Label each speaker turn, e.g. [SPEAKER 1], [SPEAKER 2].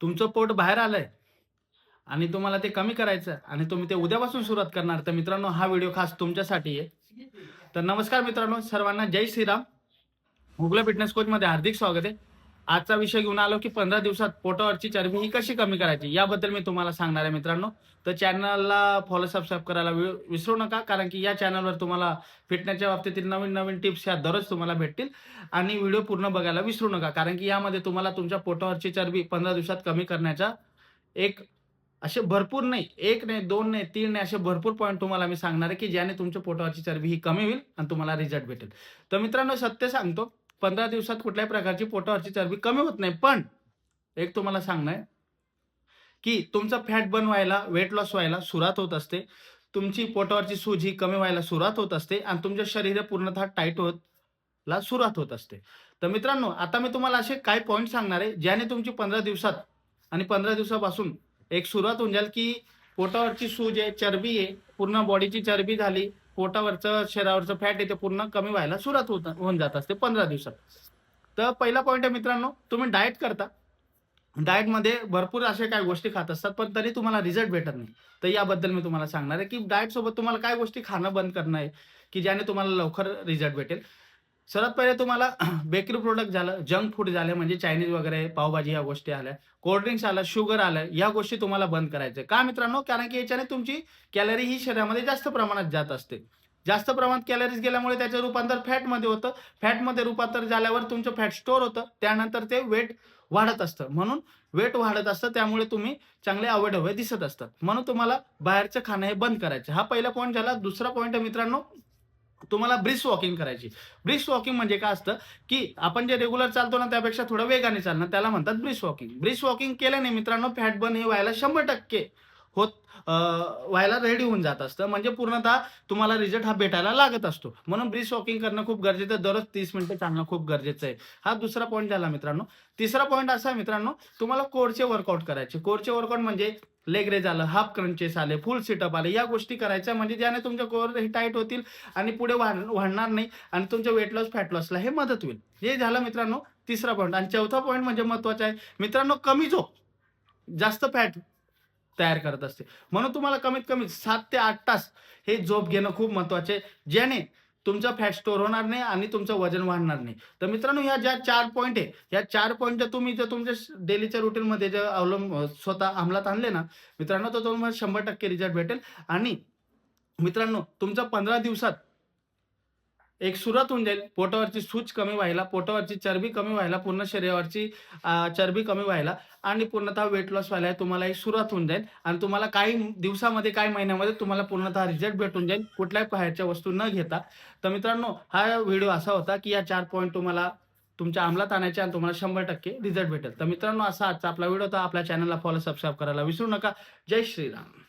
[SPEAKER 1] तुमचं पोट बाहेर आलंय आणि तुम्हाला ते कमी करायचं आणि तुम्ही ते उद्यापासून सुरुवात करणार, तर मित्रांनो हा व्हिडिओ खास तुमच्यासाठी आहे. तर नमस्कार मित्रांनो, सर्वांना जय श्रीराम. गुगल फिटनेस कोचमध्ये हार्दिक स्वागत आहे. आजचा विषय घेऊन आलो की 15 दिवसात पोटावरची चरबी ही कशी कमी करायची याबद्दल मी तुम्हाला सांगणार आहे मित्रांनो. तर चॅनलला फॉलो, सबस्क्राईब करायला विसरू नका, कारण की या चॅनलवर तुम्हाला फिटनेसच्या बाबतीतील नवीन-नवीन टिप्स ह्या दररोज तुम्हाला भेटतील. आणि व्हिडिओ पूर्ण बघायला विसरू नका, कारण की यामध्ये तुम्हाला तुमच्या पोटावरची चरबी 15 दिवसात कमी करण्याचा एक असे भरपूर नाही, 1 नाही, 2 नाही, 3 नाही, असे भरपूर पॉइंट तुम्हाला मी सांगणार आहे, की ज्याने तुमच्या पोटावरची चरबी ही कमी होईल आणि तुम्हाला रिझल्ट भेटेल. तर मित्रांनो सत्य सांगतो, 15 दिवसात कुठल्याही प्रकारची पोटावरची चरबी कमी होत नाही. पण एक तुम्हाला सांगणं आहे, की तुमचा फॅट बर्न व्हायला, वेट लॉस व्हायला सुरुवात होत असते. तुमची पोटावरची सूज ही कमी व्हायला सुरुवात होत असते आणि तुमचं शरीर पूर्णतः टाईट होतला सुरुवात होत असते. तर मित्रांनो, आता मी तुम्हाला असे काही पॉइंट सांगणार आहे, ज्याने तुमची 15 दिवसात आणि 15 दिवसापासून एक सुरुवात होऊन जाईल, की पोटावरची सूज आहे, चरबी आहे, पूर्ण बॉडीची चरबी झाली, पोटावरचं, शरीरावरचं फॅट आहे ते पूर्ण कमी व्हायला सुरुवात होऊन जात असते 15 दिवसात. तर पहिला पॉइंट आहे मित्रांनो, तुम्ही डाएट करता. डाएटमध्ये भरपूर अशा काही गोष्टी खात असतात, पण तरी तुम्हाला रिझल्ट भेटत नाही. तर याबद्दल मी तुम्हाला सांगणार आहे, की डाएटसोबत तुम्हाला काय गोष्टी खाणं बंद करणं आहे, की ज्याने तुम्हाला लवकर रिझल्ट भेटेल. सर्वात पहिले तुम्हाला बेकरी प्रॉडक्ट झालं, जंक फूड झालं म्हणजे चायनीज वगैरे, पावभाजी ह्या गोष्टी आल्या, कोल्ड ड्रिंक्स आलं, शुगर आलं, या गोष्टी तुम्हाला बंद करायच्या. का मित्रांनो? कारण की याच्याने तुमची कॅलरी ही शरीरामध्ये जास्त प्रमाणात जात असते. जास्त प्रमाणात कॅलरीज गेल्यामुळे त्याचं रूपांतर फॅटमध्ये होतं. फॅटमध्ये रूपांतर झाल्यावर तुमचं फॅट स्टोअर होतं. त्यानंतर ते वेट वाढत असतं. म्हणून वेट वाढत असतं, त्यामुळे तुम्ही चांगले अवय-ढवय दिसत असतात. म्हणून तुम्हाला बाहेरचं खाणं हे बंद करायचं. हा पहिला पॉइंट झाला. दुसरा पॉइंट आहे मित्रांनो, तुम्हाला ब्रिस्क वॉकिंग करायची. ब्रिस्क वॉकिंग म्हणजे काय असतं, की आपण जे रेग्युलर चालतो ना, त्यापेक्षा थोडं वेगाने चालणं, त्याला म्हणतात ब्रिस्क वॉकिंग. ब्रिस्क वॉकिंग केल्याने मित्रांनो फॅट बर्न हे व्हायला 100% होत अ, व्हायला रेडी होऊन जात असतं. म्हणजे पूर्णतः तुम्हाला रिझल्ट हा भेटायला लागत असतो. म्हणून ब्रिस्क वॉकिंग करणं खूप गरजेचं आहे. दररोज 30 मिनिटं चालणं खूप गरजेचं आहे. हा दुसरा पॉइंट झाला मित्रांनो. तिसरा पॉइंट असा आहे मित्रांनो, तुम्हाला कोरचे वर्कआउट करायचे. कोरचे वर्कआउट म्हणजे लेग रेज आलं, हाफ क्रंचेस आले, फुल सिटअप आले, या गोष्टी करायच्या, म्हणजे ज्याने तुमच्या कोर ही टाईट होतील आणि पुढे वाढणार नाही आणि तुमच्या वेट लॉस, फॅट लॉसला हे मदत होईल. हे झालं मित्रांनो तिसरा पॉइंट. आणि चौथा पॉइंट म्हणजे महत्त्वाचा आहे मित्रांनो, कमी झोप जास्त फॅट तयार करत असते. म्हणून तुम्हाला कमीत कमी 7 ते 8 तास हे झोप घेणं खूप महत्त्वाचं आहे, ज्याने तुमचा फॅट स्टोअर होणार नाही आणि तुमचं वजन वाढणार नाही. तर मित्रांनो, ह्या ज्या 4 पॉइंट आहे, या 4 पॉइंट तुम्ही जर तुमच्या डेलीच्या रुटीनमध्ये जर स्वतः अंमलात आणले ना मित्रांनो, तर तुम्हाला 100% रिझल्ट भेटेल. आणि मित्रांनो, तुमचा 15 दिवसात एक सुरुवात होऊन जाईल पोटावरची सूज कमी व्हायला, पोटावरची चरबी कमी व्हायला, पूर्ण शरीरावरची चरबी कमी व्हायला आणि पूर्णतः वेट लॉस व्हायला तुम्हाला एक सुरुवात होऊन जाईल. आणि तुम्हाला काही दिवसामध्ये, काही महिन्यामध्ये तुम्हाला पूर्णतः रिझल्ट भेटून जाईल, कुठल्याही बाहेरच्या वस्तू न घेता. तर मित्रांनो, हा व्हिडिओ असा होता, की या 4 पॉइंट तुम्हाला तुमच्या अंमलात आणायचे आणि तुम्हाला 100% रिझल्ट भेटेल. तर मित्रांनो, असा आजचा आपला व्हिडिओ होता. आपल्या चॅनलला फॉलो, सबस्क्राईब करायला विसरू नका. जय श्रीराम.